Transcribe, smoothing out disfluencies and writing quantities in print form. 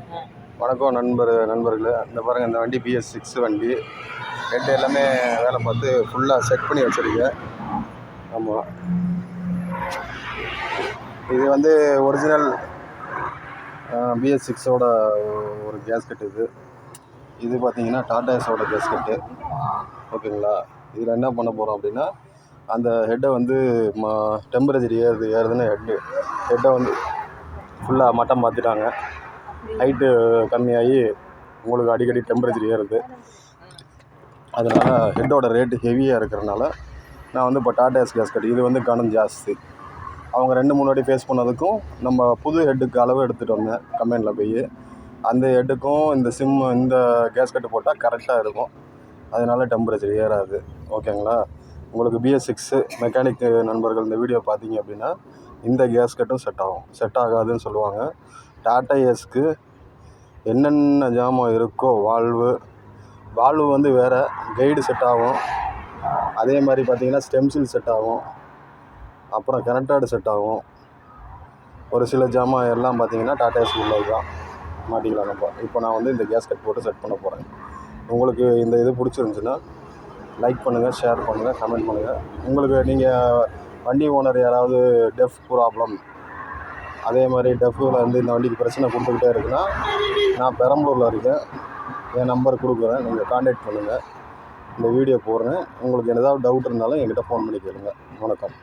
வணக்கம் நண்பர்களே. இந்த பாருங்கள், இந்த வண்டி BS6 வண்டி. ஹெட் எல்லாமே வேலை பார்த்து ஃபுல்லாக செட் பண்ணி வச்சுருக்கேன். ஆமாம், இது வந்து ஒரிஜினல் BS6ஓட ஒரு கேஸ்கெட். இது பார்த்தீங்கன்னா டாடாஸோட கேஸ்கெட்டு. ஓகேங்களா? இதில் என்ன பண்ண போகிறோம் அப்படின்னா, அந்த ஹெட்டை வந்து டெம்பரேச்சர் ஏறுதுன்னு ஹெட்டை வந்து ஃபுல்லாக மட்டம் மாற்றிட்டாங்க. ஹைட்டு கம்மியாகி உங்களுக்கு அடிக்கடி டெம்பரேச்சர் ஏறுது. அதனால் ஹெட்டோட ரேட்டு ஹெவியாக இருக்கிறனால நான் வந்து இப்போ டாடாஸ் கேஸ்கெட், இது வந்து கனம் ஜாஸ்தி. அவங்க 2-3 வாட்டி ஃபேஸ் பண்ணதுக்கும் நம்ம புது ஹெட்டுக்கு அளவு எடுத்துகிட்டு வந்தேன் கம்பெனியில் போய். அந்த ஹெட்டுக்கும் இந்த கேஸ்கெட்டு போட்டால் கரெக்டாக இருக்கும். அதனால் டெம்பரேச்சர் ஏறாது. ஓகேங்களா? உங்களுக்கு BS6 மெக்கானிக் நண்பர்கள் இந்த வீடியோ பார்த்தீங்க அப்படின்னா இந்த கேஸ்கெட்டும் செட் ஆகாதுன்னு சொல்லுவாங்க. டாடா ஏஸ்க்கு என்னென்ன ஜாமான் இருக்கோ, வால்வு வந்து வேறு, கைடு செட் ஆகும். அதே மாதிரி பார்த்திங்கன்னா ஸ்டெம்சில் செட் ஆகும், அப்புறம் கனெக்டடு செட் ஆகும். ஒரு சில ஜாமான் எல்லாம் பார்த்திங்கன்னா டாடா ஏஸ்க்கு உள்ளது தான் மாட்டிக்கலாம் நம்ம. இப்போ நான் வந்து இந்த கேஸ்கெட் போட்டு செட் பண்ண போகிறேன். உங்களுக்கு இந்த இது பிடிச்சிருந்துச்சுன்னா லைக் பண்ணுங்கள், ஷேர் பண்ணுங்கள், கமெண்ட் பண்ணுங்கள். உங்களுக்கு நீங்கள் வண்டி ஓனர் யாராவது டெஃப் ப்ராப்ளம், அதே மாதிரி டெஃப்பில் வந்து இந்த வண்டிக்கு பிரச்சனை கொடுத்துக்கிட்டே இருக்குன்னா, நான் பெரம்பலூரில் இருக்கேன். என் நம்பர் கொடுக்குறேன், நீங்கள் கான்டாக்ட் பண்ணுங்கள். இந்த வீடியோ போடுறேன். உங்களுக்கு ஏதாவது டவுட் இருந்தாலும் என்கிட்ட ஃபோன் பண்ணி கேளுங்க. வணக்கம்.